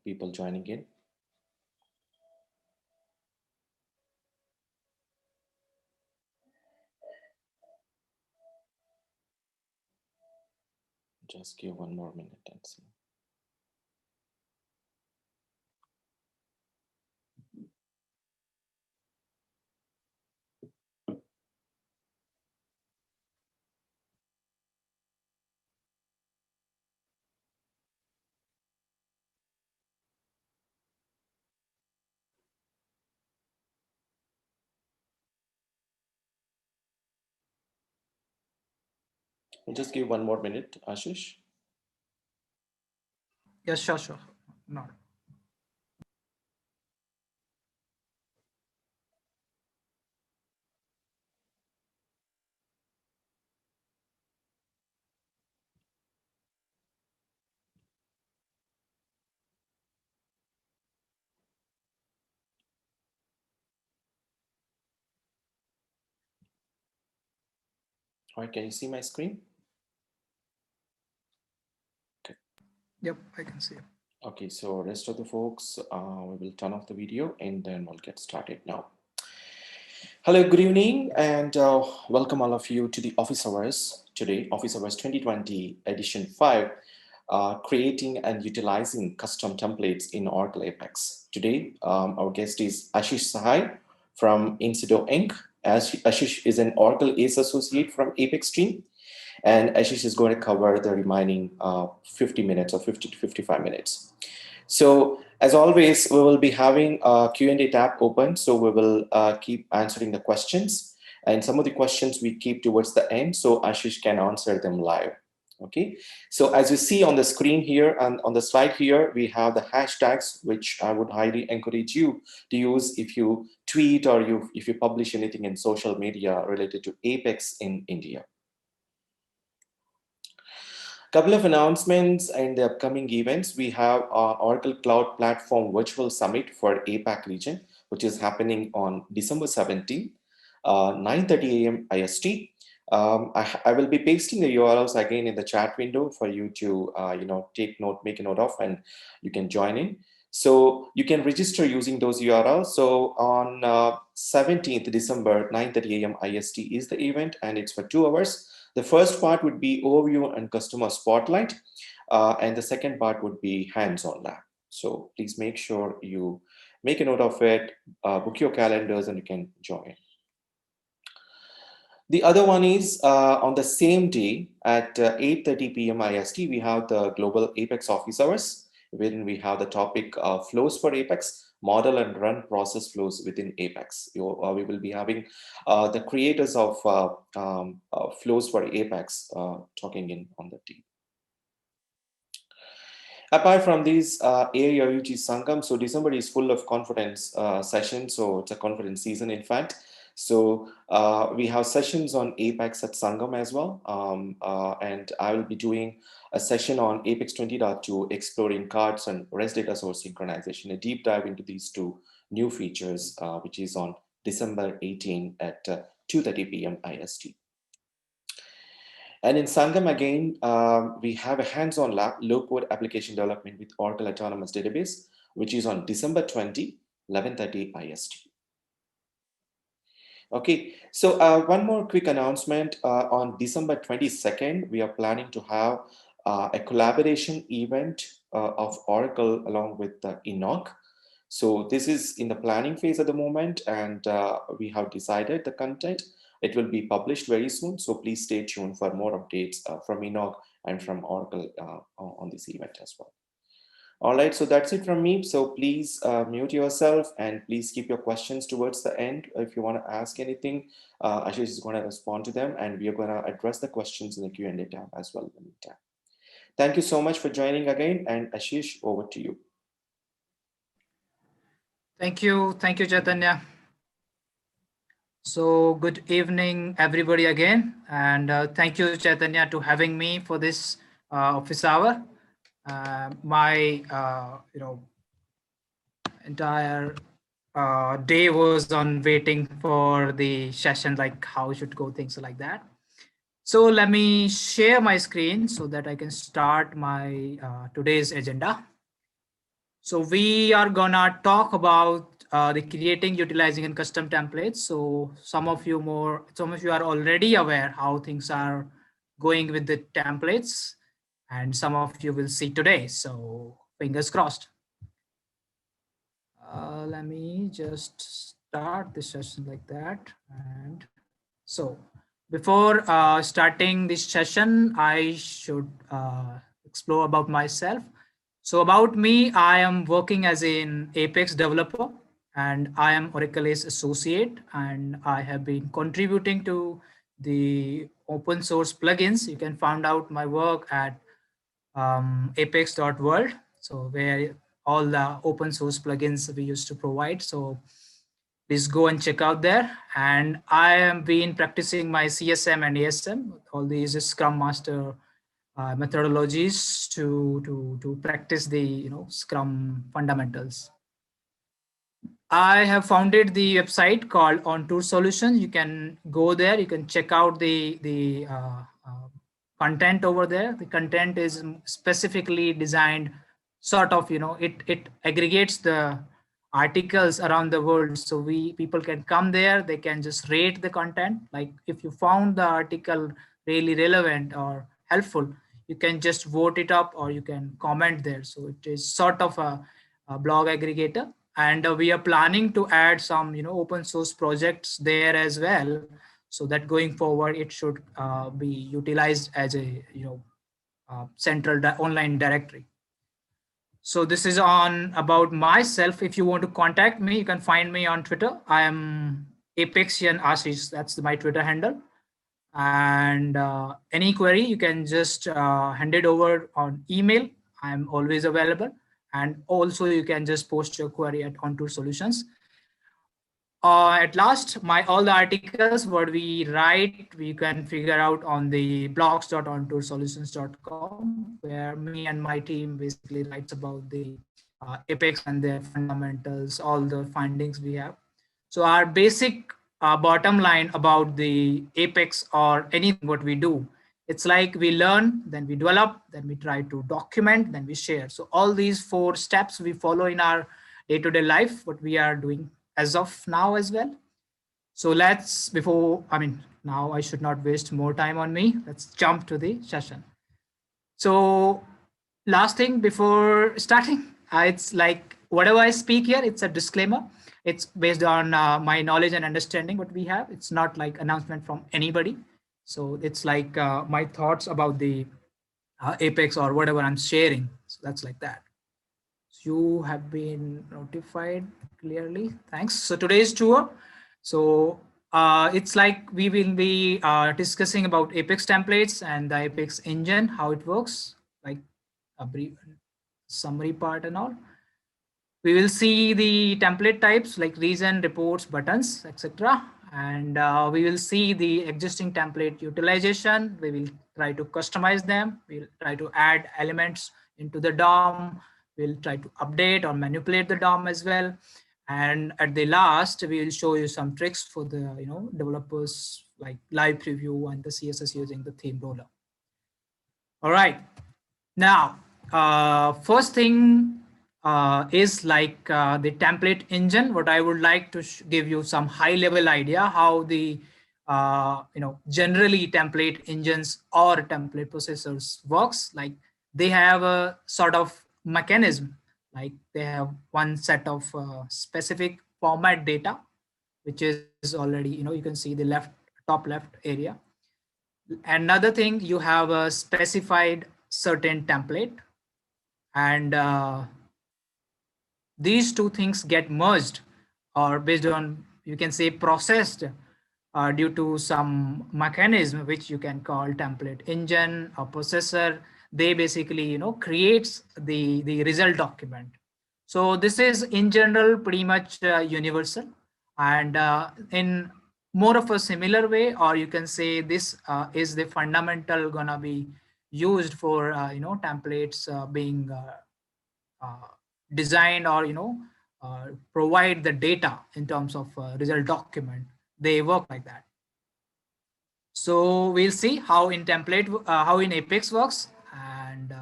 people joining in. Just give one more minute and see. Just give one more minute, Ashish. Yes, sure. No. All right, can you see my screen? Okay. Yep, I can see it. Okay, so rest of the folks, we will turn off the video and then we'll get started now. Hello, good evening, and welcome all of you to the Office Hours today, Office Hours 2020 Edition 5, creating and utilizing custom templates in Oracle Apex. Today, our guest is Ashish Sahai from Incido Inc. Ashish is an Oracle ACE associate from Apex team, and Ashish is going to cover the remaining 50 minutes or 50 to 55 minutes. So as always, we will be having a Q&A tab open. So we will keep answering the questions, and some of the questions we keep towards the end so Ashish can answer them live. Okay, so as you see on the screen here and on the slide here, we have the hashtags, which I would highly encourage you to use if you tweet or if you publish anything in social media related to Apex in India. Couple of announcements and the upcoming events. We have our Oracle Cloud Platform Virtual Summit for APAC region, which is happening on December 17th, 9:30 a.m. IST. I will be pasting the URLs again in the chat window for you to take note, make a note of, and you can join in. So you can register using those URLs. So on 17th December, 9:30 a.m. IST is the event, and it's for 2 hours. The first part would be overview and customer spotlight, and the second part would be hands-on lab. So please make sure you make a note of it, book your calendars, and you can join. The other one is on the same day at 8:30 p.m. IST, we have the Global Apex Office Hours, wherein we have the topic flows for Apex, model and run process flows within Apex. We will be having the creators of flows for Apex talking in on the team. Apart from these, AIOUG Sangam, so December is full of conference sessions, so it's a conference season, in fact. So we have sessions on Apex at Sangam as well, and I will be doing a session on Apex 20.2, exploring cards and REST data source synchronization, a deep dive into these two new features, which is on December 18 at 2:30 p.m. IST. And in Sangam again, we have a hands-on lab, low-code application development with Oracle Autonomous Database, which is on December 20, 11:30 IST. Okay, so one more quick announcement. On December 22nd, we are planning to have a collaboration event of Oracle along with Enoch. So this is in the planning phase at the moment, and we have decided the content. It will be published very soon, so please stay tuned for more updates from Enoch and from Oracle on this event as well. All right, so that's it from me. So please mute yourself and please keep your questions towards the end. If you want to ask anything, Ashish is going to respond to them, and we are going to address the questions in the Q&A tab as well in the meantime. Thank you so much for joining again, and Ashish, over to you. Thank you, Chaitanya. So good evening, everybody again, and thank you, Chaitanya, to having me for this office hour. My entire day was on waiting for the session, like how it should go, things like that. So let me share my screen so that I can start my today's agenda. So we are gonna talk about the creating, utilizing, and custom templates. So some of you are already aware how things are going with the templates, and some of you will see today. So fingers crossed. Let me just start this session like that. And so before starting this session, I should explore about myself. So about me, I am working as an Apex developer, and I am Oracle Ace associate, and I have been contributing to the open source plugins. You can find out my work at apex.world. So where all the open source plugins we used to provide. So please go and check out there. And I have been practicing my CSM and ASM, all these Scrum Master methodologies to practice the Scrum fundamentals. I have founded the website called Ontour Solutions. You can go there. You can check out the content over there. The content is specifically designed, sort of, it aggregates the articles around the world. So people can come there. They can just rate the content. Like if you found the article really relevant or helpful, you can just vote it up or you can comment there. So it is sort of a blog aggregator, and we are planning to add some open source projects there as well, so that going forward it should be utilized as a central online directory. So this is on about myself. If you want to contact me, you can find me on Twitter. I am Apexian Ashish. That's my Twitter handle. And any query, you can just hand it over on email. I'm always available. And also you can just post your query at Ontour Solutions. At last, all the articles what we write, we can figure out on the blogs.ontoursolutions.com, where me and my team basically writes about the Apex and their fundamentals, all the findings we have. So our basic bottom line about the Apex or anything what we do, it's like we learn, then we develop, then we try to document, then we share. So all these 4 steps we follow in our day-to-day life, what we are doing as of now as well. So now I should not waste more time on me. Let's jump to the session. So last thing before starting, it's like whatever I speak here, it's a disclaimer. It's based on my knowledge and understanding what we have. It's not like announcement from anybody. So it's like my thoughts about the Apex or whatever I'm sharing. So that's like that. You have been notified clearly. Thanks. So today's tour. So it's like we will be discussing about Apex templates and the Apex engine, how it works, like a brief summary part and all. We will see the template types like reason, reports, buttons, etc. And we will see the existing template utilization. We will try to customize them. We'll try to add elements into the DOM. We'll try to update or manipulate the DOM as well. And at the last, we will show you some tricks for the developers, like live preview and the CSS using the theme roller. All right. Now, first thing is like the template engine. What I would like to give you some high level idea how the generally template engines or template processors works. Like they have a sort of mechanism, like they have one set of specific format data, which is already, you can see the top left area. Another thing, you have a specified certain template, and these 2 things get merged or based on, you can say, processed due to some mechanism which you can call template engine or processor. They basically creates the result document. So this is in general pretty much universal, and in more of a similar way, or you can say this is the fundamental gonna be used for templates being designed or provide the data in terms of result document. They work like that. So we'll see how in Apex works, and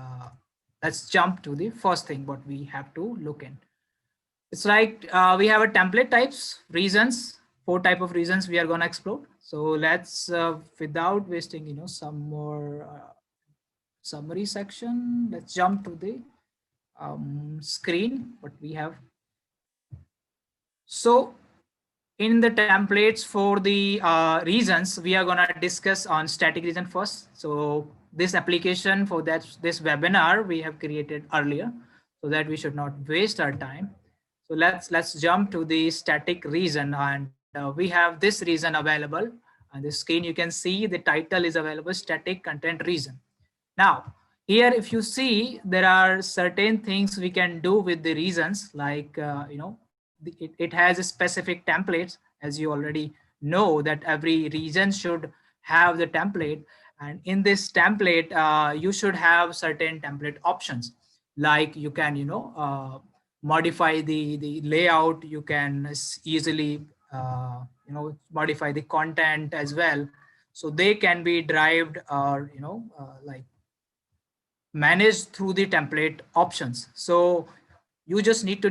let's jump to the first thing what we have to look in. It's like we have a template types, reasons, 4 type of reasons we are going to explore. So let's without wasting some more summary section, let's jump to the screen what we have. So in the templates for the reasons, we are going to discuss on static reason first. So this application for this webinar we have created earlier, so that we should not waste our time. So let's jump to the static reason, and we have this reason available on the screen. You can see the title is available, static content reason. Now here if you see, there are certain things we can do with the reasons, like it has a specific templates, as you already know that every region should have the template, and in this template you should have certain template options, like you can modify the layout, you can easily modify the content as well, so they can be derived or like managed through the template options. So you just need to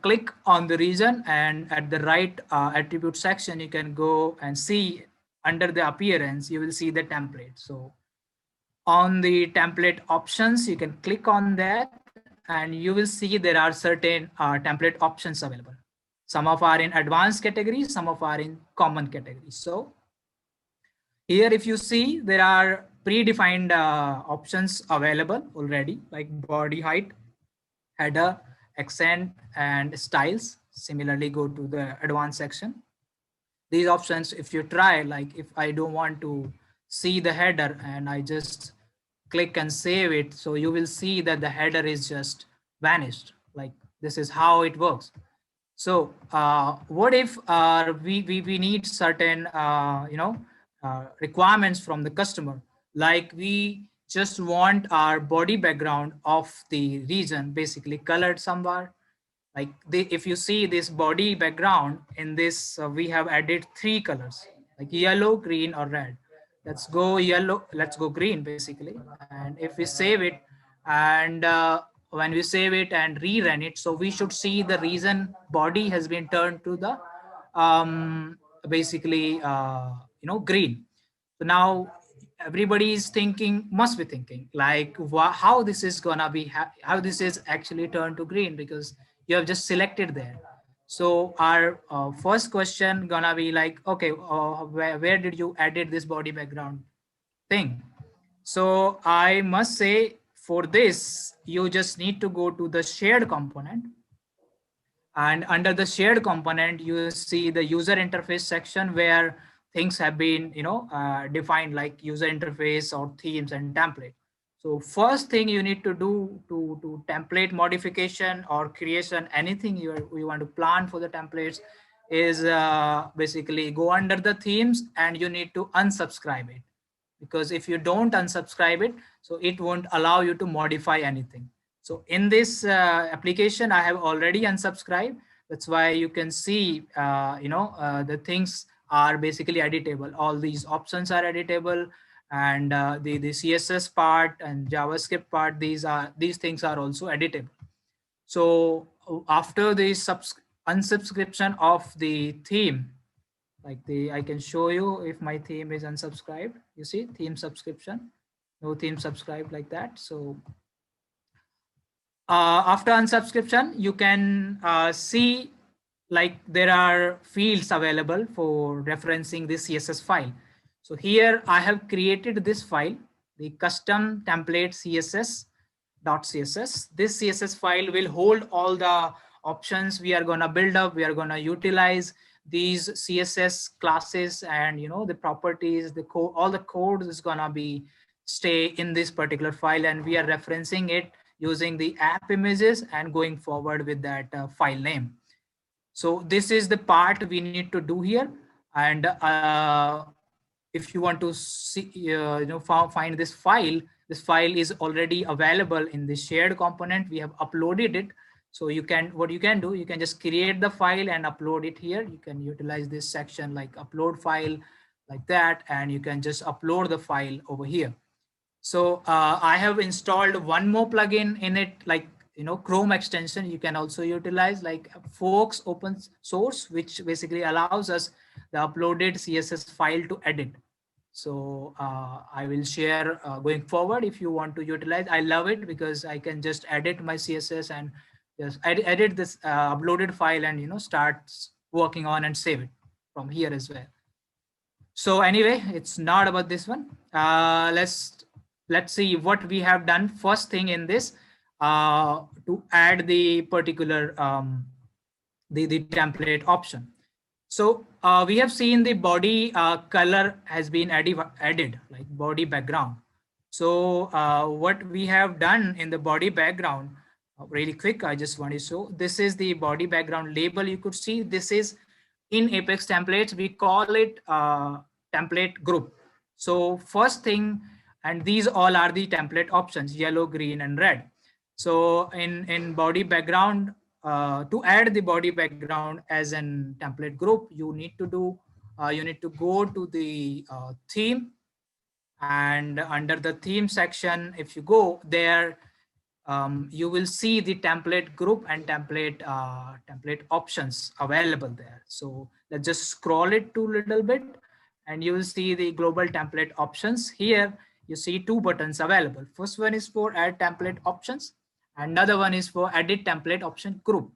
click on the region, and at the right attribute section you can go and see under the appearance you will see the template. So on the template options you can click on that, and you will see there are certain template options available. Some of are in advanced categories, some of are in common categories. So here if you see, there are predefined options available already, like body height, header, accent, and styles. Similarly, go to the advanced section. These options, if you try, like if I don't want to see the header and I just click and save it, so you will see that the header is just vanished. Like this is how it works. So what if we need certain requirements from the customer, like we just want our body background of the region basically colored somewhere, like if you see this body background in this we have added 3 colors, like yellow, green, or red. Let's go yellow, let's go green basically, and if we save it, and when we save it and rerun it, so we should see the reason body has been turned to the basically green. So now everybody is thinking, must be thinking like how this is gonna be, how this is actually turned to green, because you have just selected there. So our first question gonna be like, okay, where did you added this body background thing? So I must say for this, you just need to go to the shared component, and under the shared component you see the user interface section where things have been defined, like user interface or themes and template. So first thing you need to do to template modification or creation, anything you want to plan for the templates, is basically go under the themes and you need to unsubscribe it, because if you don't unsubscribe it, so it won't allow you to modify anything. So in this application, I have already unsubscribed. That's why you can see, the things are basically editable. All these options are editable, and the CSS part and JavaScript part, these things are also editable. So after the unsubscription of the theme, like I can show you if my theme is unsubscribed. You see theme subscription, no theme subscribed, like that. So after unsubscription, you can see like there are fields available for referencing this CSS file. So here I have created this file, the custom template CSS.css. This CSS file will hold all the options we are going to build up. We are going to utilize these CSS classes, and the properties, the code, all the code is going to be stay in this particular file, and we are referencing it using the app images and going forward with that file name. So this is the part we need to do here. And if you want to see, find this file is already available in the shared component. We have uploaded it. So what you can do, you can just create the file and upload it here. You can utilize this section like upload file, like that, and you can just upload the file over here. So I have installed one more plugin in it, like Chrome extension. You can also utilize like Fox open source, which basically allows us the uploaded CSS file to edit. So I will share going forward if you want to utilize. I love it because I can just edit my CSS and just edit this uploaded file and start working on and save it from here as well. So anyway, it's not about this one. Let's see what we have done. First thing in this, to add the particular the template option. So we have seen the body color has been added, like body background. So what we have done in the body background, really quick, I just want to show. This is the body background label. You could see this is in Apex templates. We call it template group. So first thing, and these all are the template options: yellow, green, and red. So in body background, to add the body background as an template group, you need to go to the theme, and under the theme section, if you go there, you will see the template group and template options available there. So let's just scroll it to a little bit, and you will see the global template options. Here you see two buttons available. First one is for add template options, another one is for edit template option group.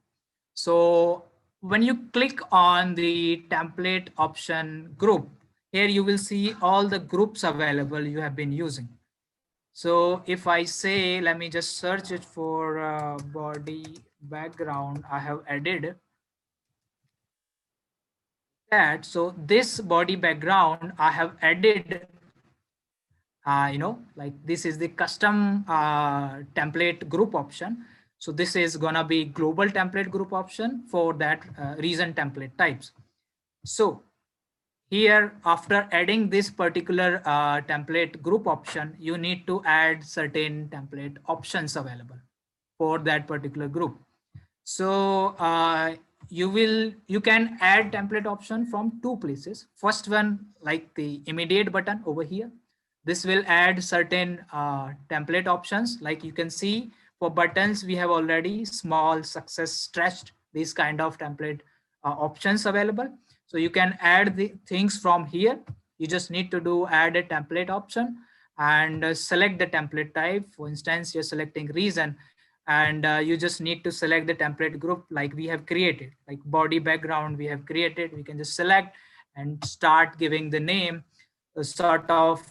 So when you click on the template option group, here you will see all the groups available you have been using. So if I say, let me just search it for body background, I have added that. So this body background, I have added, like this is the custom template group option. So this is gonna be global template group option for that reason template types. So here, after adding this particular template group option, you need to add certain template options available for that particular group. So you can add template option from two places. First one, like the immediate button over here. This will add certain template options. Like you can see for buttons, we have already small, success, stretched, these kind of template options available. So you can add the things from here. You just need to do add a template option and select the template type. For instance, you're selecting reason, and you just need to select the template group like we have created, like body background we have created. We can just select and start giving the name, sort of,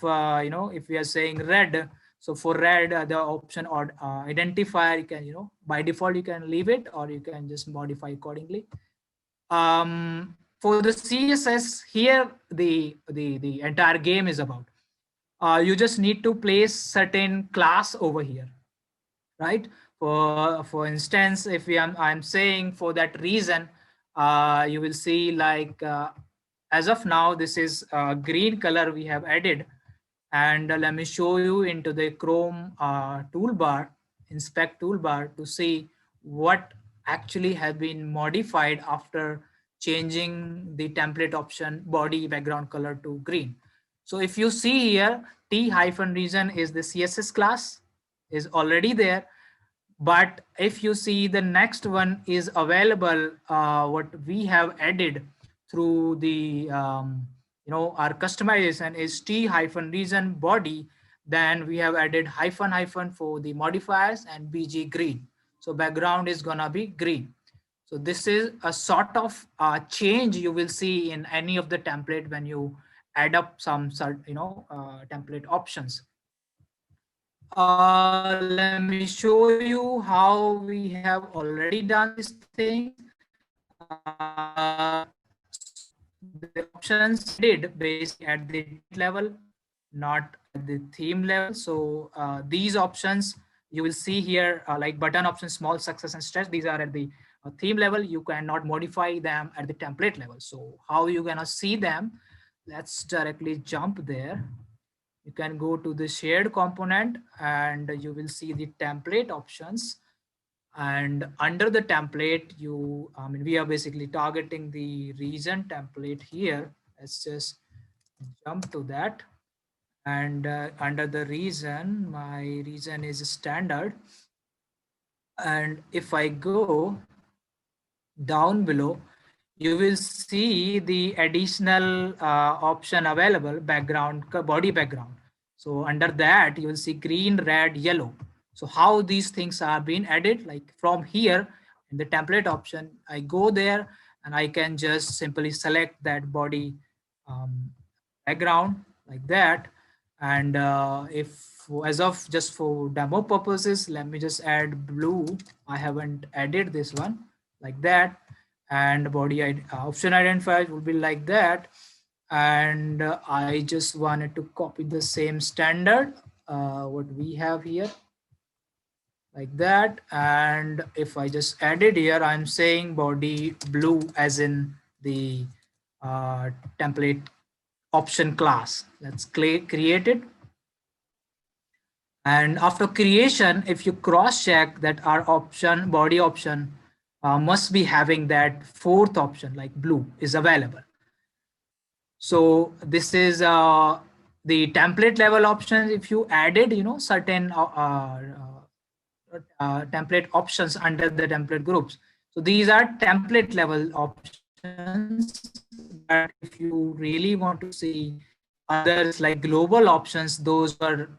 if we are saying red. So for red, the option or identifier, you can, by default, you can leave it or you can just modify accordingly. For the CSS here, the entire game is about. You just need to place certain class over here, right? For instance, if I'm saying for that reason, you will see like as of now, this is green color we have added. And let me show you into the Chrome toolbar, inspect toolbar, to see what actually has been modified after changing the template option body background color to green. So if you see here, t-reason is the CSS class, is already there. But if you see the next one is available, what we have added through the our customization is t-reason body. Then we have added hyphen for the modifiers and bg green. So background is gonna be green. So this is a sort of change you will see in any of the template when you add up some template options. Let me show you how we have already done these things. The options did basically at the level, not at the theme level. So these options you will see here, like button options, small, success, and stretch. These are at the theme level. You cannot modify them at the template level. So how you gonna see them? Let's directly jump there. You can go to the shared component and you will see the template options. And under the template, we are basically targeting the reason template here. Let's just jump to that. And under the reason, my reason is standard. And if I go down below, you will see the additional option available, background, body background. So under that, you will see green, red, yellow. So how these things are being added, like from here in the template option, I go there and I can just simply select that body um, background like that. And if as of just for demo purposes, let me just add blue. I haven't added this one like that. And body option identifier will be like that. And I just wanted to copy the same standard what we have here like that. And if I just add it here, I'm saying body blue as in the template option class. Let's create it. And after creation, if you cross check that our option, body option must be having that fourth option like blue is available. So this is the template level options. If you added, certain template options under the template groups. So these are template level options. But if you really want to see others like global options, those are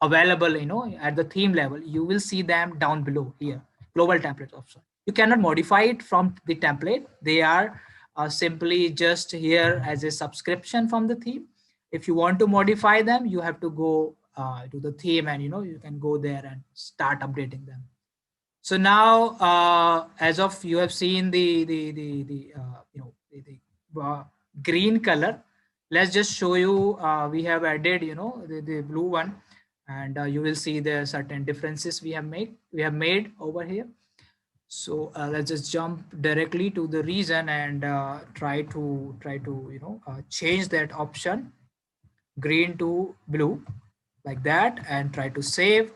available, at the theme level, you will see them down below here, global template option. You cannot modify it from the template. They are simply just here as a subscription from the theme. If you want to modify them, you have to go to the theme and, you can go there and start updating them. So now, as of you have seen the green color, let's just show you. We have added, the blue one, and you will see the certain differences we have made over here. So let's just jump directly to the reason and try to change that option green to blue like that, and try to save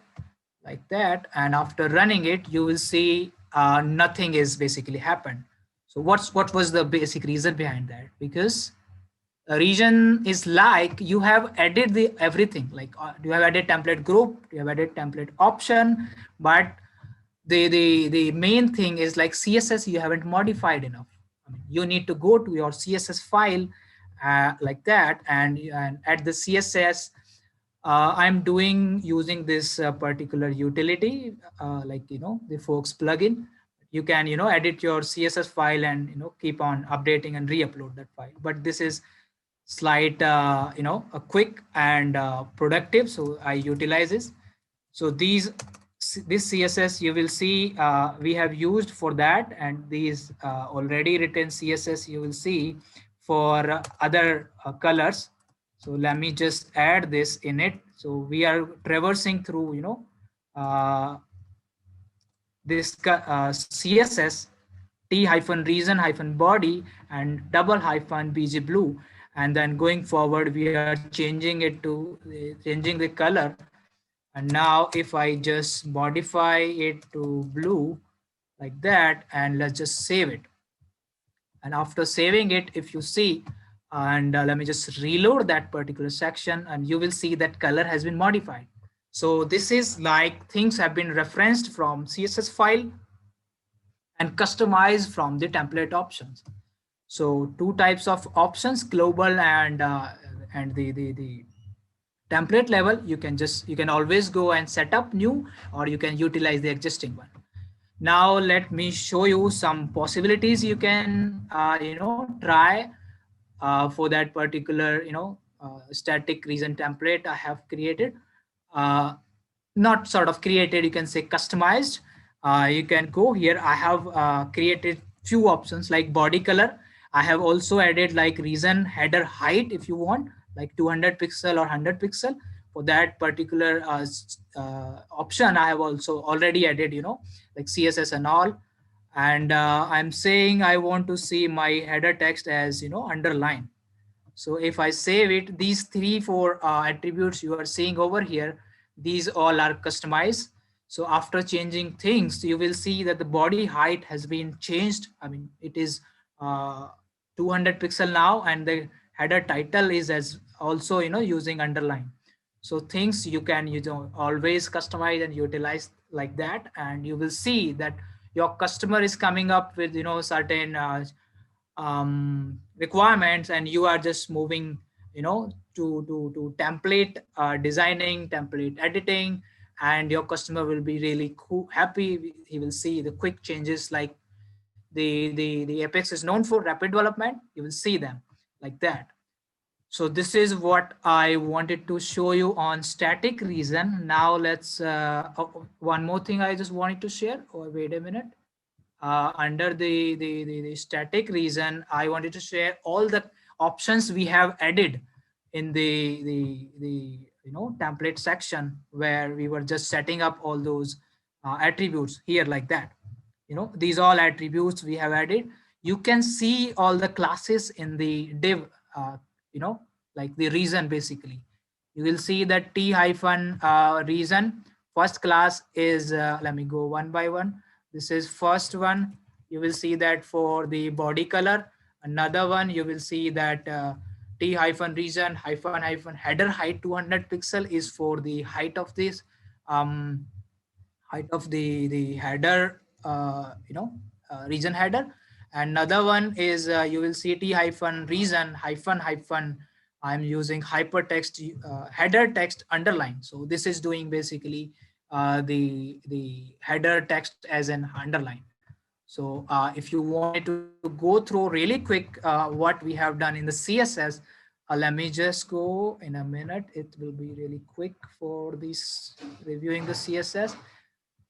like that. And after running it, you will see nothing is basically happened. So what was the basic reason behind that? Because a region is like you have added the everything, like you have added template group, you have added template option, but the main thing is like CSS you haven't modified enough. I mean, you need to go to your CSS file like that, and add the CSS. I'm doing using this particular utility, like the Folks plugin. You can edit your CSS file and keep on updating and re-upload that file. But this is slight a quick and productive, so I utilize this. So this CSS you will see we have used for that, and these already written CSS you will see for other colors. So let me just add this in it. So we are traversing through this CSS t-reason-body and double hyphen bg blue, and then going forward we are changing it to changing the color. And now if I just modify it to blue like that, and let's just save it. And after saving it, if you see, and let me just reload that particular section, and you will see that color has been modified. So this is like things have been referenced from CSS file and customized from the template options. So two types of options, global and the template level. You can always go and set up new, or you can utilize the existing one. Now let me show you some possibilities you can try for that particular static reason template I have created. Not sort of created, you can say customized. You can go here. I have created few options like body color. I have also added like reason header height if you want, like 200 pixel or 100 pixel. For that particular option, I have also already added like CSS and all. And I'm saying I want to see my header text as underline. So if I save it, these 3-4 attributes you are seeing over here, these all are customized. So after changing things, you will see that the body height has been changed. I mean, it is 200 pixel now, and the header title is as also using underline. So things you can always customize and utilize like that, and you will see that your customer is coming up with certain requirements, and you are just moving to template designing, template editing, and your customer will be really happy. He will see the quick changes, like the Apex is known for rapid development. You will see them like that. So this is what I wanted to show you on static reason. Now let's one more thing I just wanted to share. Oh, wait a minute. Under the static reason, I wanted to share all the options we have added in the template section, where we were just setting up all those attributes here like that. These all attributes we have added. You can see all the classes in the div, you know like the reason. Basically, you will see that t hyphen reason first class is, let me go one by one. This is first one. You will see that for the body color. Another one, you will see that t hyphen reason hyphen header height 200 pixel is for the height of this, height of the header, region header. Another one is, you will see t hyphen reason hyphen I'm using hypertext header text underline. So this is doing basically the header text as an underline. So if you wanted to go through really quick what we have done in the CSS, let me just go in a minute. It will be really quick for this reviewing the CSS.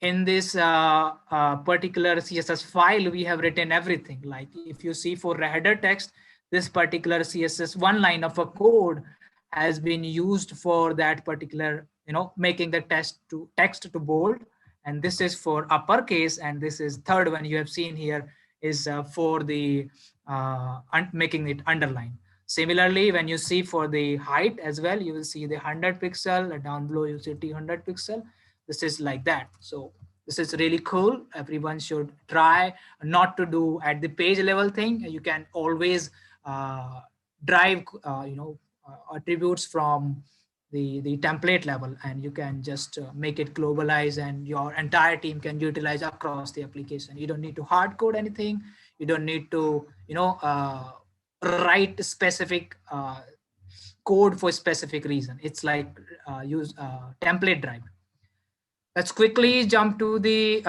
In this particular CSS file, we have written everything. Like if you see for header text, this particular CSS one line of a code has been used for that particular, making the text to bold. And this is for uppercase. And this is third one you have seen here is for the making it underline. Similarly, when you see for the height as well, you will see the 100 pixel. Down below, you see 100 pixel. This is like that. So this is really cool. Everyone should try not to do at the page level thing. You can always drive attributes from the template level, and you can just make it globalize, and your entire team can utilize across the application. You don't need to hard code anything. You don't need to write specific code for specific reason. It's like use template drive. Let's quickly jump to the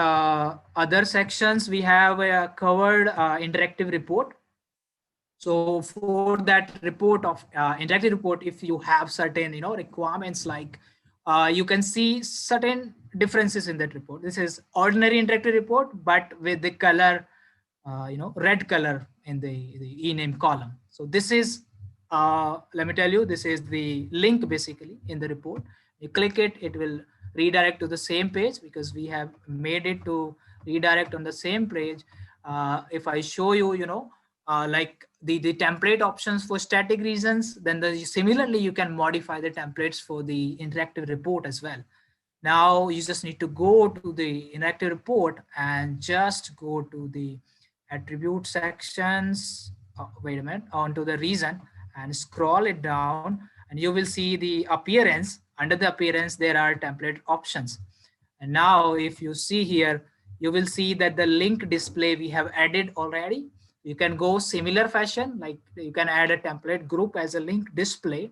other sections. We have covered interactive report. So for that report of interactive report, if you have certain requirements, like you can see certain differences in that report. This is ordinary interactive report, but with the color, red color in the ename column. So this is, let me tell you, this is the link basically in the report. You click it, it will redirect to the same page, because we have made it to redirect on the same page. If I show you, like the template options for static reasons, then similarly you can modify the templates for the interactive report as well. Now you just need to go to the interactive report and just go to the attribute sections. Wait a minute, onto the reason, and scroll it down, and you will see the appearance. Under the appearance, there are template options. And now if you see here, you will see that the link display we have added already. You can go similar fashion, like you can add a template group as a link display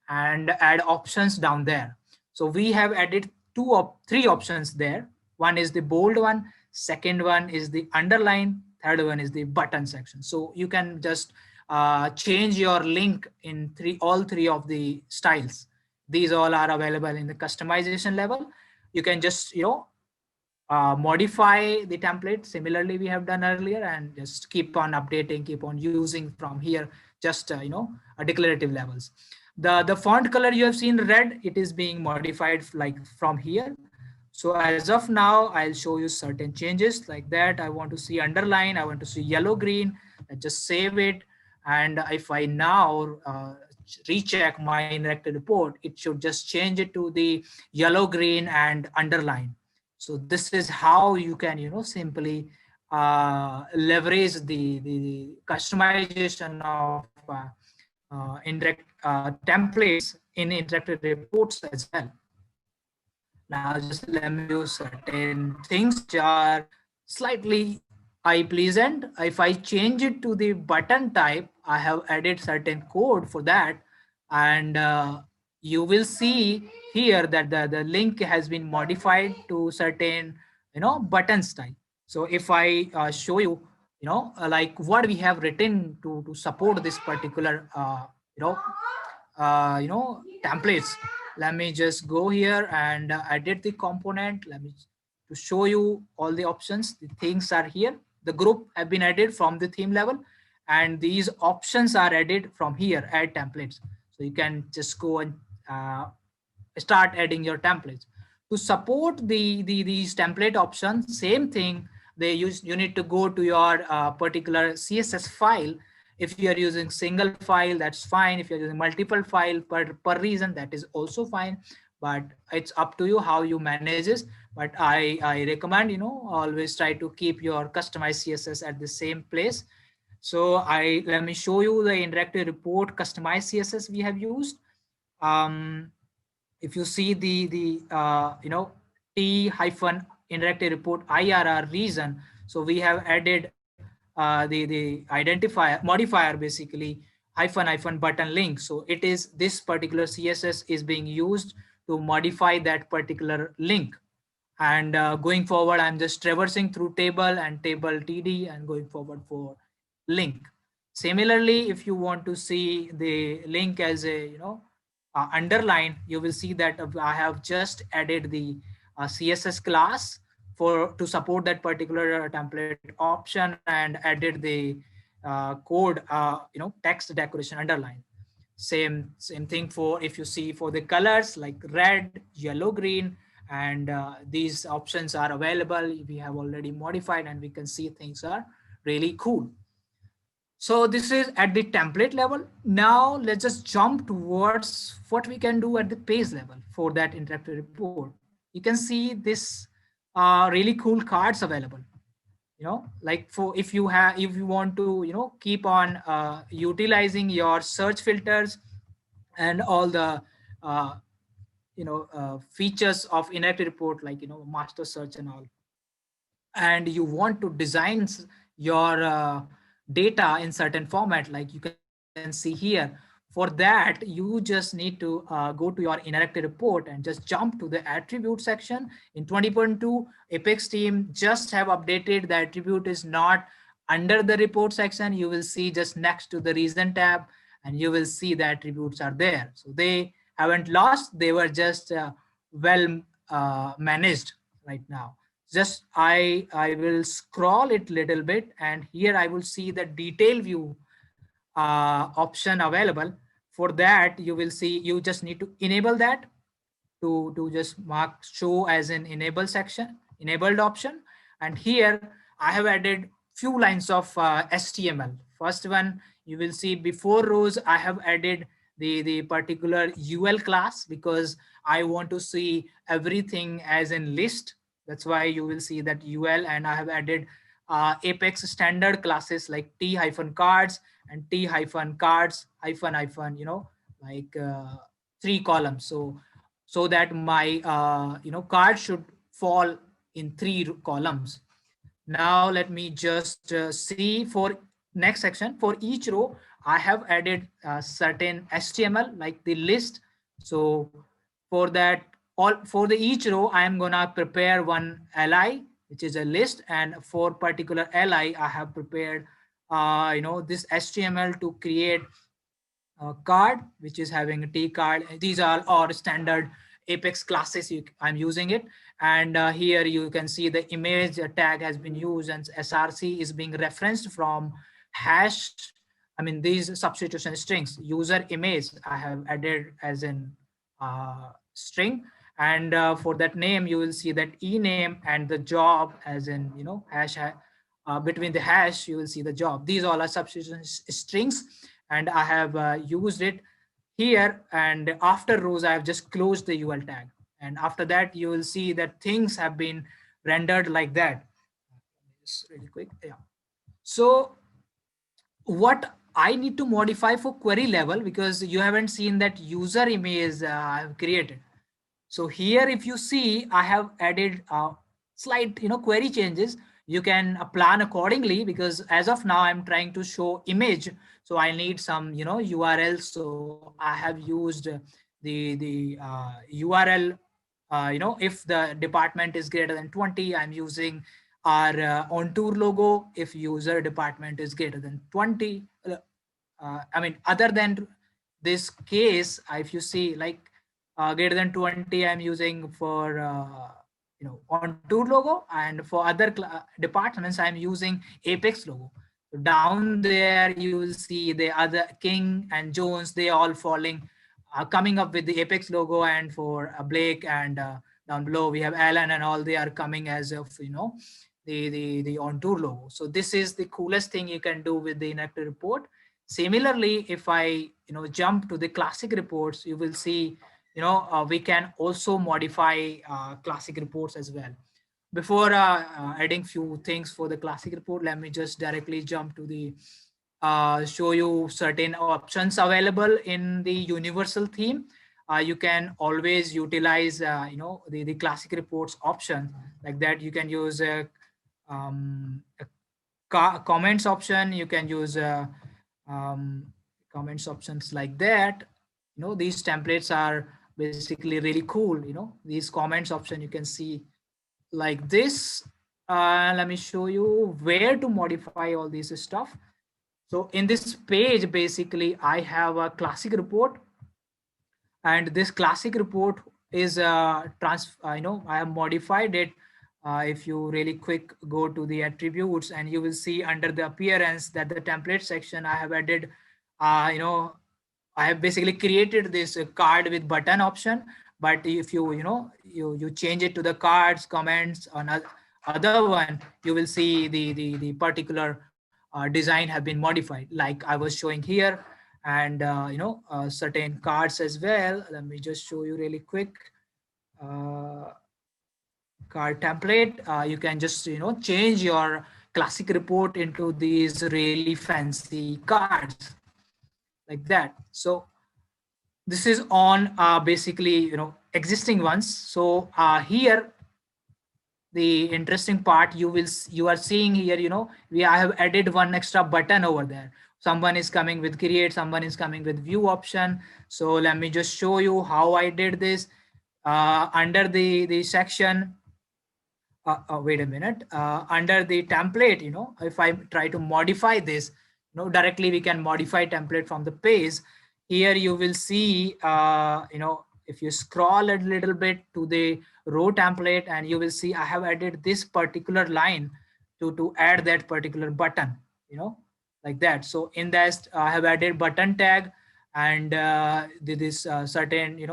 and add options down there. So we have added three options there. One is the bold one, second one is the underline, third one is the button section. So you can just change your link in all three of the styles. These all are available in the customization level. You can just modify the template similarly we have done earlier, and just keep on updating, keep on using from here, just declarative levels. The font color you have seen red, it is being modified like from here. So as of now, I'll show you certain changes like that. I want to see underline, I want to see yellow green. I just save it, and if I now recheck my interactive report, it should just change it to the yellow green and underline. So this is how you can simply leverage the customization of indirect templates in interactive reports as well. Now just let me use certain things which are slightly eye pleasant. If I change it to the button type, I have added certain code for that, and you will see here that the link has been modified to certain button style. So if I show you like what we have written to support this particular you know templates. Let me just go here and edit the component. Let me to show you all the options. The things are here. The group have been added from the theme level, and these options are added from here, add templates. So you can just go and start adding your templates. To support these template options, same thing, you need to go to your particular CSS file. If you are using single file, that's fine. If you're using multiple file per reason, that is also fine, but it's up to you how you manage this. But I recommend always try to keep your customized CSS at the same place. So let me show you the interactive report customized CSS we have used. If you see the T hyphen interactive report IRR reason, so we have added the identifier modifier, basically hyphen button link. So it is this particular CSS is being used to modify that particular link. And going forward, I'm just traversing through table and table TD and going forward for link. Similarly, if you want to see the link as a underline, you will see that I have just added the CSS class for to support that particular template option, and added the code text decoration underline. Same thing for, if you see, for the colors like red, yellow, green, and these options are available. We have already modified, and we can see things are really cool. So this is at the template level. Now let's just jump towards what we can do at the page level for that interactive report. You can see this really cool cards available. Like for if you want to keep on utilizing your search filters and all the features of interactive report, like master search and all, and you want to design your data in certain format, like you can see here. For that, you just need to go to your interactive report and just jump to the attribute section. In 20.2, Apex team just have updated the attribute is not under the report section. You will see just next to the reason tab, and you will see the attributes are there. So they haven't lost, they were just well managed right now. Just I will scroll it little bit, and here I will see the detail view option available. For that, you will see you just need to enable that to just mark show as an enable section, enabled option. And here I have added few lines of HTML. First one, you will see before rows, I have added the particular UL class, because I want to see everything as in list. That's why you will see that UL, and I have added Apex standard classes like T hyphen cards and T hyphen cards hyphen, like 3 columns. So that my card should fall in 3 columns. Now let me just see for next section. For each row, I have added certain HTML like the list. So for that, all for the each row, I am gonna prepare one li, which is a list, and for particular li, I have prepared this HTML to create a card, which is having a T card. These are all standard Apex classes. I'm using it, and here you can see the image tag has been used, and SRC is being referenced from hash. I mean, these substitution strings. User image I have added as in string, and for that name you will see that ename, and the job as in hash. Between the hash you will see the job. These all are substitution strings, and I have used it here. And after rows, I have just closed the UL tag. And after that, you will see that things have been rendered like that. Just really quick. Yeah. So what I need to modify for query level because you haven't seen that user image I've created. So here, if you see, I have added slight, query changes. You can plan accordingly because as of now, I'm trying to show image. So I need some, URL. So I have used the URL. If the department is greater than 20, I'm using our on tour logo. If user department is greater than 20, I mean, other than this case, if you see like greater than 20, I'm using for on tour logo, and for other departments I'm using Apex logo. So down there you will see the other King and Jones, they all falling, coming up with the Apex logo, and for Blake and down below we have Alan, and all they are coming as of the on tour logo. So this is the coolest thing you can do with the inactive report. Similarly, if I jump to the classic reports, you will see we can also modify classic reports as well. Before adding few things for the classic report, let me just directly jump to the show you certain options available in the universal theme. You can always utilize the classic reports option. Like that, you can use a comments option. You can use um, comments options like that. These templates are basically really cool. These comments option you can see like this. Let me show you where to modify all this stuff. So in this page, basically I have a classic report, and this classic report is I have modified it. If you really quick go to the attributes, and you will see under the appearance that the template section I have added, I have basically created this card with button option. But if you change it to the cards, comments, on other one, you will see the particular design have been modified, like I was showing here. And certain cards as well. Let me just show you really quick. uh, Card template, you can just change your classic report into these really fancy cards like that. So this is on basically existing ones. So here the interesting part, you are seeing here, I have added one extra button over there. Someone is coming with create, someone is coming with view option. So let me just show you how I did this. Under the section, wait a minute, under the template, if I try to modify this, directly we can modify template from the page. Here you will see, if you scroll a little bit to the row template, and you will see I have added this particular line to add that particular button, like that. So in that, I have added button tag, and this certain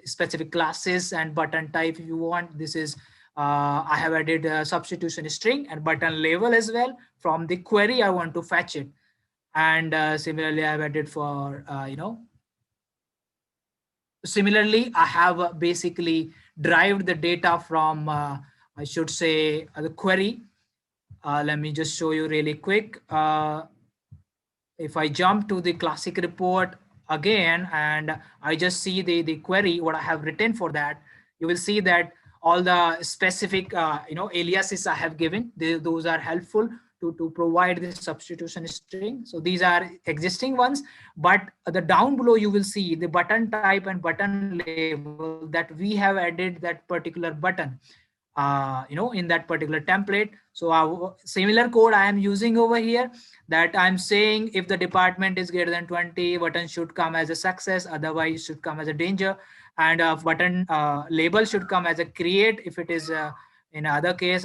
specific classes and button type if you want. This is I have added a substitution string and button label as well. From the query I want to fetch it. And similarly I've added for similarly I have basically derived the data from I should say the query. Let me just show you really quick. If I jump to the classic report again, and I just see the query, what I have written for that, you will see that all the specific aliases I have given, those are helpful to provide this substitution string. So these are existing ones, but the down below you will see the button type and button label that we have added that particular button in that particular template. So similar code I am using over here, that I'm saying if the department is greater than 20, button should come as a success, otherwise should come as a danger. And button label should come as a create if it is in other case,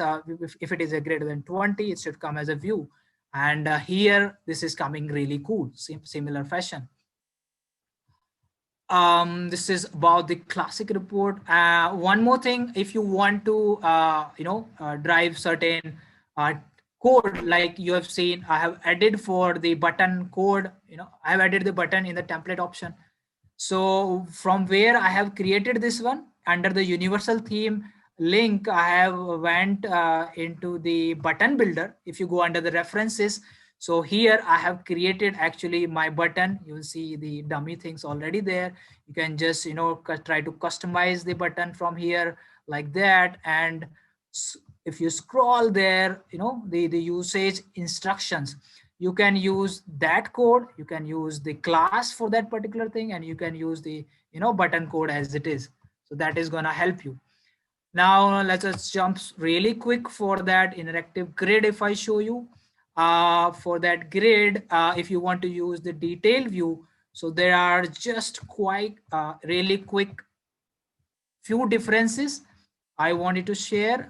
if it is a greater than 20, it should come as a view. And here this is coming really cool, similar fashion. This is about the classic report. One more thing, if you want to drive certain code, like you have seen I have added for the button code, I have added the button in the template option. So from where I have created this one, under the universal theme link, I have went into the button builder. If you go under the references, So here I have created actually my button. You will see the dummy things already there. You can just, you know, try to customize the button from here like that. And if you scroll there, you know, the usage instructions, you can use that code, you can use the class for that particular thing, and you can use the, you know, button code as it is. So that is going to help you. Now let's just jump really quick for that interactive grid. If I show you for that grid, if you want to use the detail view, so there are just quite really quick few differences I wanted to share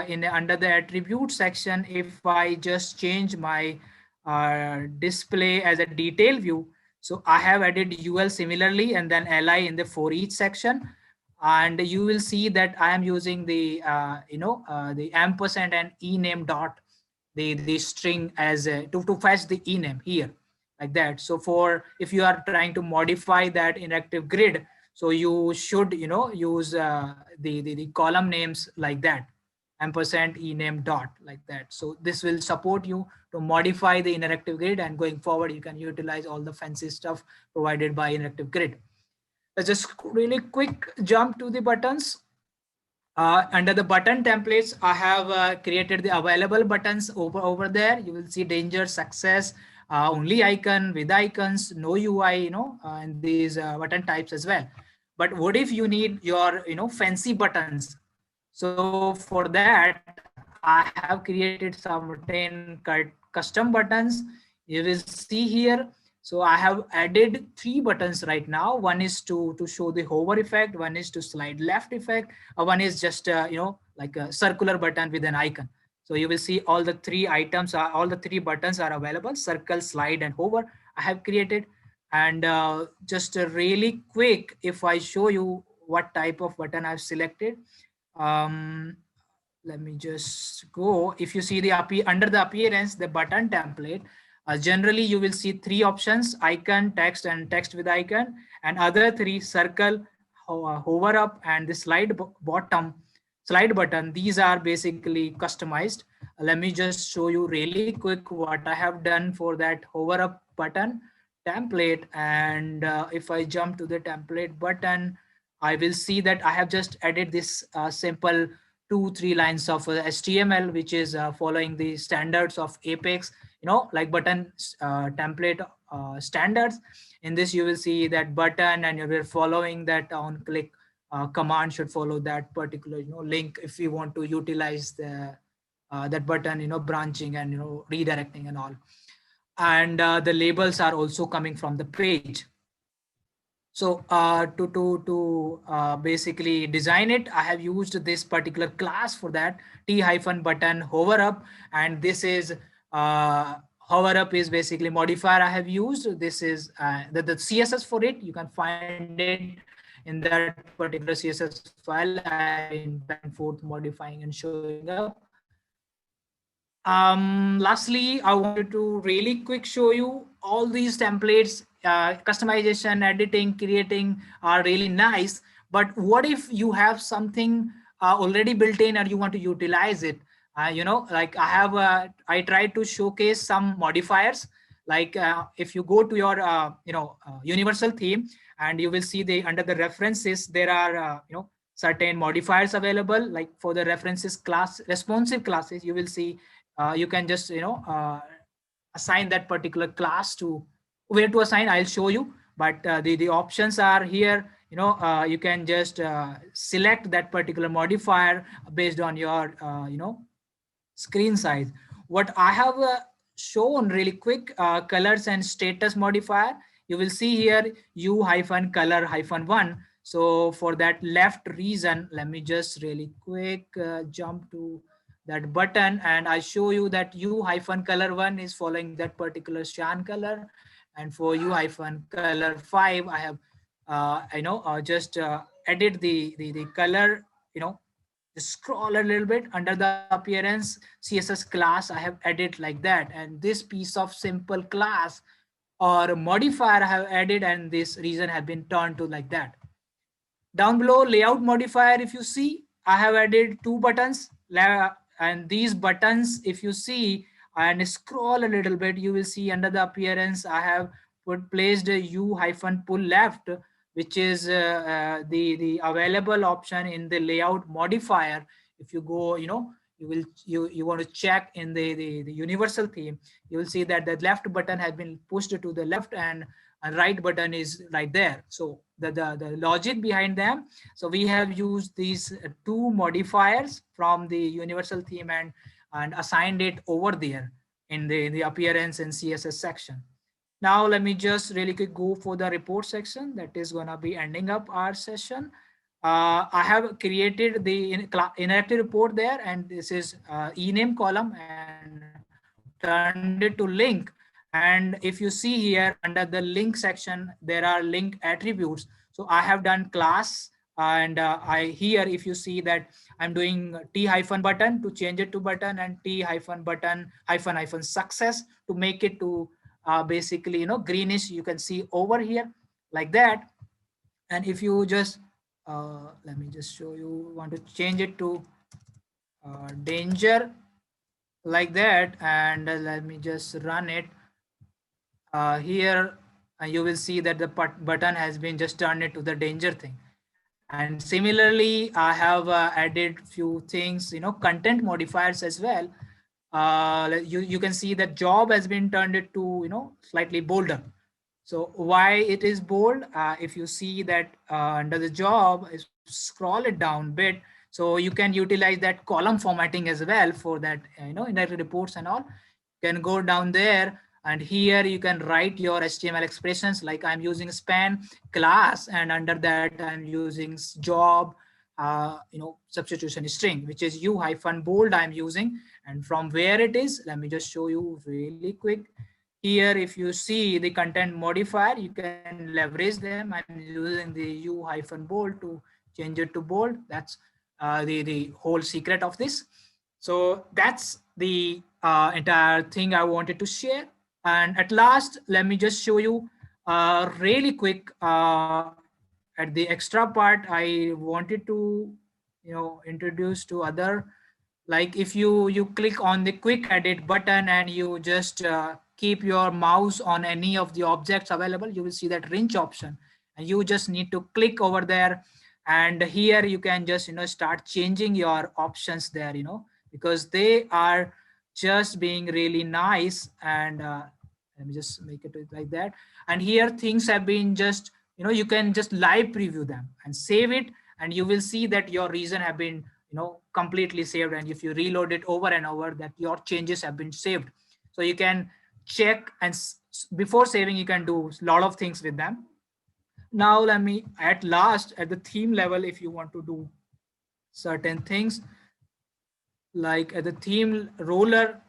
in under the attribute section. If I just change my display as a detail view, so I have added UL similarly and then LI in the for each section, and you will see that I am using the the ampersand and ename dot the string as to fetch the ename here like that. So for if you are trying to modify that interactive grid, so you should, you know, use the column names like that, ampersand ename dot like that. So this will support you to modify the interactive grid, and going forward you can utilize all the fancy stuff provided by interactive grid. Let's just really quick jump to the buttons. Under the button templates, I have created the available buttons over there. You will see danger, success, only icon, with icons, no UI, you know, and these button types as well. But what if you need your, you know, fancy buttons? So for that, I have created some 10 custom buttons. You will see here. So I have added 3 buttons right now. One is to show the hover effect, one is to slide left effect, one is just you know, like a circular button with an icon. So you will see all the 3 items are, all the 3 buttons are available: circle, slide, and hover. I have created. And just really quick, if I show you what type of button I've selected, um, let me just go. If you see the under the appearance, the button template, generally you will see 3 options: icon, text, and text with icon, and other 3: circle, hover up, and the slide bottom slide button. These are basically customized. Let me just show you really quick what I have done for that hover up button template. And if I jump to the template button, I will see that I have just added this simple 2-3 lines of HTML, which is following the standards of Apex, you know, like button template standards. In this, you will see that button, and you will following that on click command should follow that particular, you know, link if you want to utilize the that button, you know, branching and, you know, redirecting and all. And the labels are also coming from the page. So to basically design it, I have used this particular class for that, t-button hover up. And this is hover up is basically modifier I have used. This is the CSS for it. You can find it in that particular CSS file. I've been back and forth modifying and showing up. Lastly, I wanted to really quick show you all these templates. Customization, editing, creating are really nice. But what if you have something already built in and you want to utilize it? You know, like I tried to showcase some modifiers. Like if you go to your universal theme, and you will see the under the references, there are certain modifiers available. Like for the references class, responsive classes, you will see you can just assign that particular class to where to assign. I'll show you, but the options are here. You can just select that particular modifier based on your screen size. What I have shown really quick, colors and status modifier. You will see here u-color-1. So for that left reason, let me just really quick jump to that button, and I show you that u-color-1 is following that particular cyan color, and for u-color-5 I have just edit the color. Just scroll a little bit under the appearance CSS class, I have added like that, and this piece of simple class or modifier I have added, and this reason have been turned to like that. Down below, layout modifier, if you see, I have added 2 buttons, and these buttons, if you see, and scroll a little bit, you will see under the appearance I have placed a U-pull left, which is the available option in the layout modifier. If you go, you want to check in the universal theme, you will see that the left button has been pushed to the left, and right button is right there. So the logic behind them, so we have used these two modifiers from the universal theme and assigned it over there in the appearance and CSS section. Now let me just really quick go for the report section that is gonna be ending up our session. I have created the interactive report there, and this is ename column and turned it to link. And if you see here under the link section, there are link attributes. So I have done class, and I here, if you see that I'm doing T hyphen button to change it to button, and T hyphen button hyphen success to make it to basically greenish. You can see over here like that. And if you just let me just show you, want to change it to danger like that, and let me just run it here. You will see that the button has been just turned it to the danger thing. And similarly, I have added few things, content modifiers as well. You can see that job has been turned it to slightly bolder. So why it is bold? If you see that under the job, scroll it down a bit, so you can utilize that column formatting as well for that, interactive reports and all. You can go down there, and here you can write your HTML expressions, like I'm using span class, and under that I'm using job, substitution string, which is U-bold I'm using. And from where it is, let me just show you really quick. Here, if you see the content modifier, you can leverage them. I'm using the U-bold to change it to bold. That's the whole secret of this. So that's the entire thing I wanted to share. And at last, let me just show you really quick at the extra part I wanted to introduce to other. Like if you click on the quick edit button and you just keep your mouse on any of the objects available, you will see that wrench option, and you just need to click over there. And here you can just start changing your options there, because they are just being really nice. And let me just make it like that. And here things have been just, you can just live preview them and save it, and you will see that your region have been completely saved. And if you reload it over and over, that your changes have been saved. So you can check, and before saving you can do a lot of things with them. Now let me, at last, at the theme level, if you want to do certain things, like at the theme roller,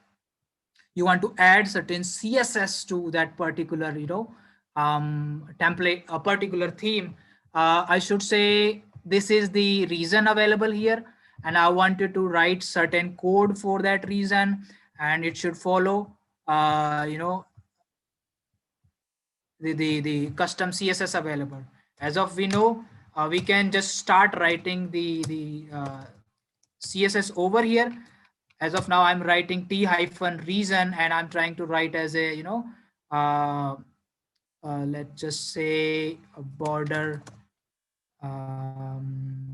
you want to add certain CSS to that particular template, a particular theme. I should say this is the reason available here, and I wanted to write certain code for that reason, and it should follow the custom CSS available. As of we know, we can just start writing the CSS over here. As of now, I'm writing T-reason, and I'm trying to write as a let's just say a border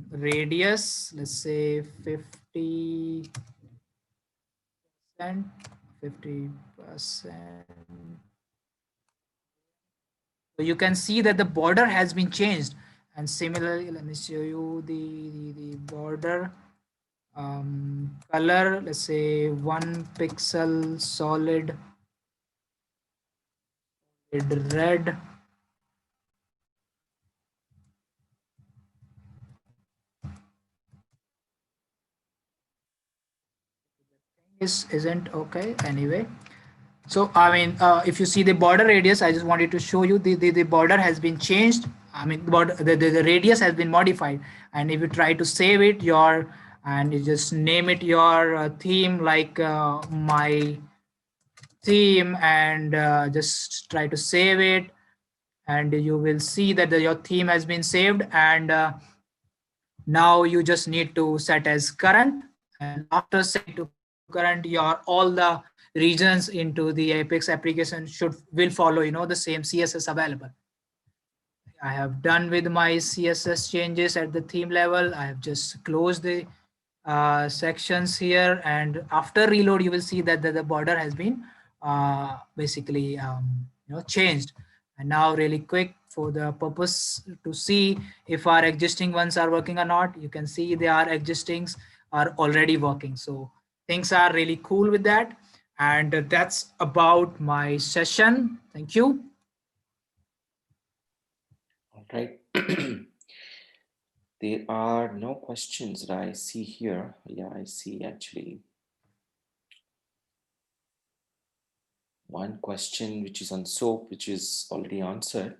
radius, let's say 50%. So you can see that the border has been changed. And similarly, let me show you the border color, let's say 1 pixel solid red. Isn't okay anyway. So I mean, if you see the border radius, I just wanted to show you the border has been changed. I mean, the radius has been modified. And if you try to save it, and you just name it your theme, like my theme, and just try to save it, and you will see that your theme has been saved. And now you just need to set as current, and after set to current, your all the regions into the Apex application will follow, the same CSS available. I have done with my CSS changes at the theme level. I have just closed the sections here, and after reload, you will see that the border has been basically changed. And now, really quick for the purpose to see if our existing ones are working or not, you can see they are existings are already working. So things are really cool with that. And that's about my session. Thank you. All right. There are no questions that I see here. Yeah, I see actually one question which is on SOAP, which is already answered,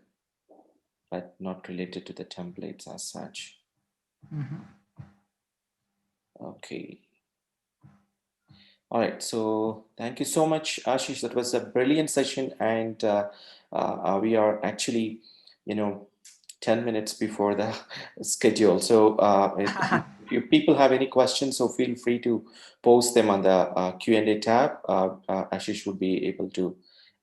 but not related to the templates as such. Okay. All right. So thank you so much, Ashish. That was a brilliant session, and we are actually, 10 minutes before the schedule. So if people have any questions, so feel free to post them on the Q&A tab. Ashish would be able to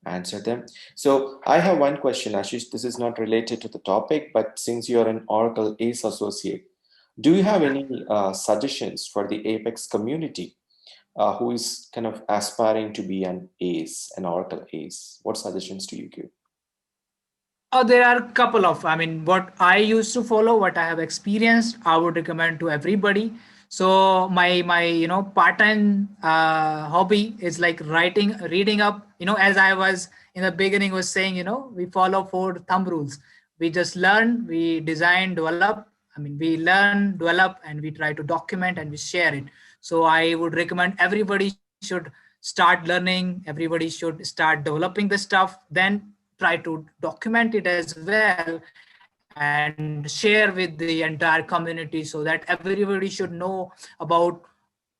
answer them. So I have one question, Ashish. This is not related to the topic, but since you're an Oracle ACE associate, do you have any suggestions for the Apex community who is kind of aspiring to be an ACE, an Oracle ACE? What suggestions do you give? Oh, there are a couple of, what I used to follow, what I have experienced, I would recommend to everybody. So my part-time hobby is like reading up, as I was in the beginning was saying, we follow 4 thumb rules. We just learn, we design, develop. We learn, develop, and we try to document and we share it. So I would recommend everybody should start learning, everybody should start developing the stuff, then try to document it as well and share with the entire community so that everybody should know about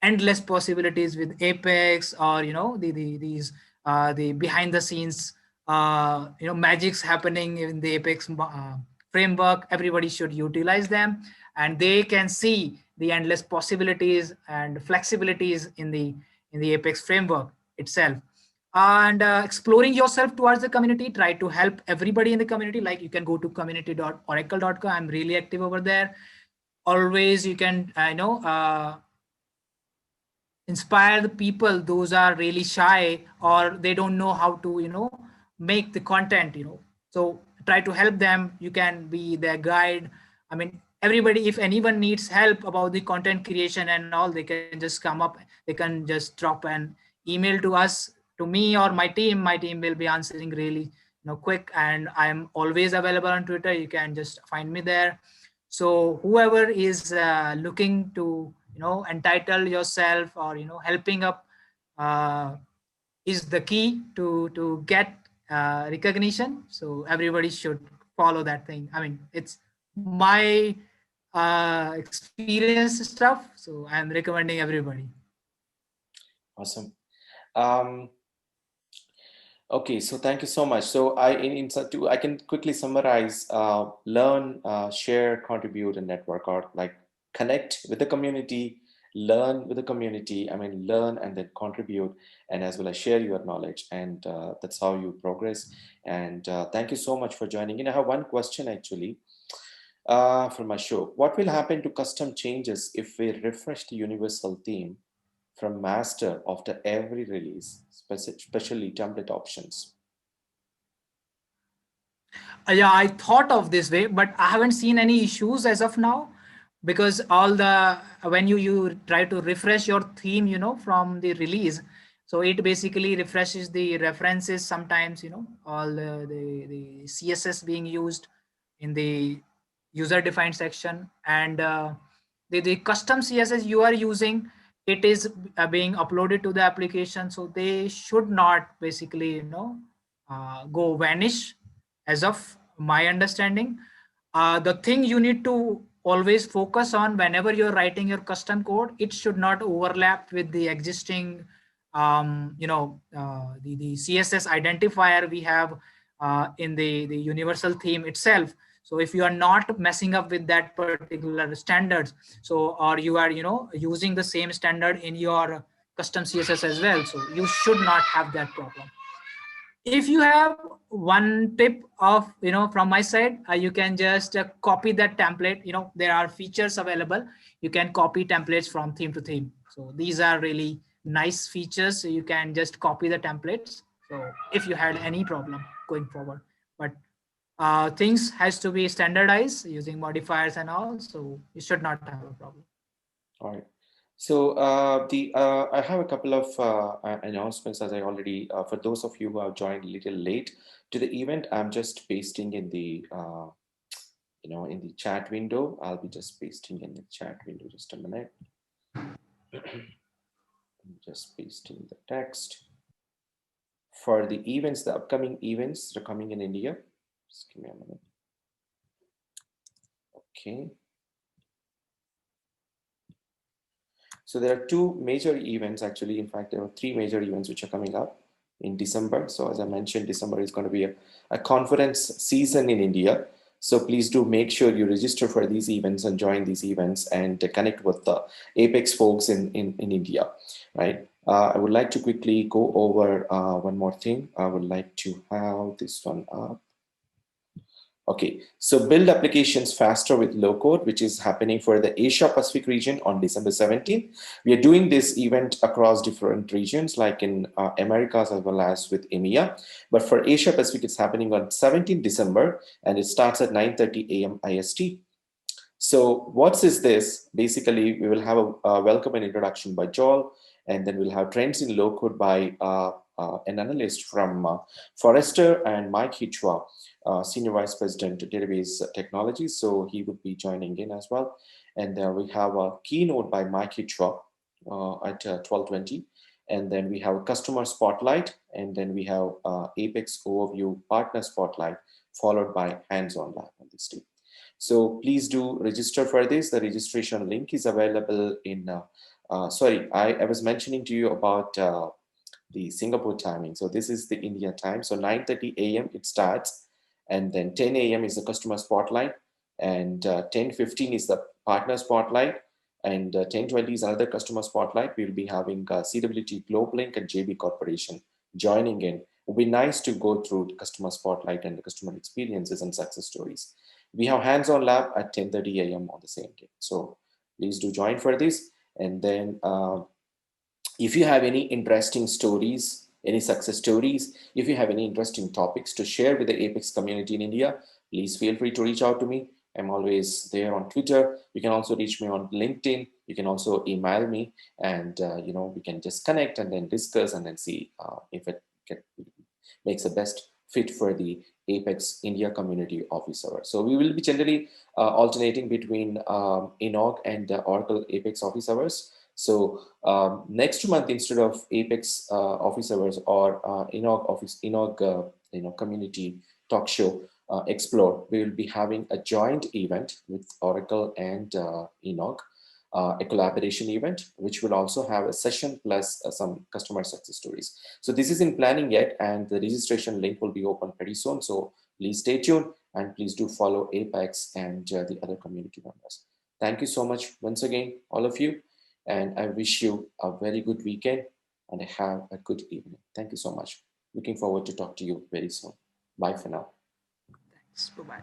endless possibilities with Apex, or the behind the scenes magics happening in the Apex framework. Everybody should utilize them, and they can see the endless possibilities and flexibilities in the Apex framework itself. And exploring yourself towards the community, try to help everybody in the community. Like, you can go to community.oracle.com. I'm really active over there. Always you can inspire the people those are really shy or they don't know how to make the content. So try to help them. You can be their guide. Everybody, if anyone needs help about the content creation and all, they can just come up, they can just drop an email to us, to me or my team. My team will be answering really quick, and I'm always available on Twitter. You can just find me there. So whoever is looking to entitle yourself or helping up is the key to get recognition. So everybody should follow that thing. It's my experience stuff, so I'm recommending everybody. Awesome. Okay, so thank you so much. So I can quickly summarize: learn, share, contribute, and network, or like connect with the community, learn with the community. Learn and then contribute, and as well as share your knowledge, and that's how you progress. And thank you so much for joining in. I have one question actually for my show. What will happen to custom changes if we refresh the universal theme from master after every release, especially template options? Yeah, I thought of this way, but I haven't seen any issues as of now, because all the when you try to refresh your theme from the release, so it basically refreshes the references sometimes, all the CSS being used in the user defined section, and the custom CSS you are using, it is being uploaded to the application, so they should not basically go vanish as of my understanding. The thing you need to always focus on whenever you're writing your custom code, it should not overlap with the existing the CSS identifier we have in the universal theme itself. So if you are not messing up with that particular standards, so or you are using the same standard in your custom CSS as well. So you should not have that problem. If you have one tip of, from my side, you can just copy that template. There are features available. You can copy templates from theme to theme. So these are really nice features. So you can just copy the templates. So if you had any problem going forward, but things has to be standardized using modifiers and all. So you should not have a problem. All right. So I have a couple of announcements, as I already, for those of you who have joined a little late to the event, I'm just pasting in the in the chat window. I'll be just pasting in the chat window. Just a minute. Just pasting the text for the events, the upcoming events that are coming in India. Just give me a minute. Okay. So there are two major events, actually. In fact, there are three major events which are coming up in December. So as I mentioned, December is going to be a conference season in India. So please do make sure you register for these events and join these events and connect with the Apex folks in India, right? I would like to quickly go over one more thing. I would like to have this one up. Okay, so build applications faster with low code, which is happening for the Asia Pacific region on December 17th. We are doing this event across different regions, like in Americas as well as with EMEA. But for Asia Pacific, it's happening on 17th December, and it starts at 9:30 a.m. IST. So what is this? Basically, we will have a welcome and introduction by Joel, and then we'll have trends in low code by an analyst from Forrester, and Mike Hichwa, Senior Vice President Database Technology. So he would be joining in as well. And then we have a keynote by Mike Hichwa at 12:20. And then we have a customer spotlight, and then we have Apex overview partner spotlight, followed by hands-on lab on this day. So please do register for this. The registration link is available in, sorry, I was mentioning to you about the Singapore timing. So this is the India time. So 9:30 a.m. it starts, and then 10 a.m. is the customer spotlight, and 10:15 is the partner spotlight, and 10:20 is another customer spotlight. We'll be having CWT GlobeLink and JB Corporation joining in. It would be nice to go through the customer spotlight and the customer experiences and success stories. We have hands-on lab at 10:30 a.m. on the same day. So please do join for this. And then if you have any interesting stories, any success stories, if you have any interesting topics to share with the Apex community in India, please feel free to reach out to me. I'm always there on Twitter. You can also reach me on LinkedIn. You can also email me, and we can just connect and then discuss and then see if it makes the best fit for the Apex India community office hour. So we will be generally alternating between Enog and Oracle Apex office hours. So next month, instead of Apex office hours or Enog community talk show Explore, we will be having a joint event with Oracle and Enog, a collaboration event, which will also have a session plus some customer success stories. So this is in planning yet, and the registration link will be open pretty soon. So please stay tuned, and please do follow Apex and the other community members. Thank you so much once again, all of you. And I wish you a very good weekend and have a good evening. Thank you so much. Looking forward to talk to you very soon. Bye for now. Thanks. Bye-bye.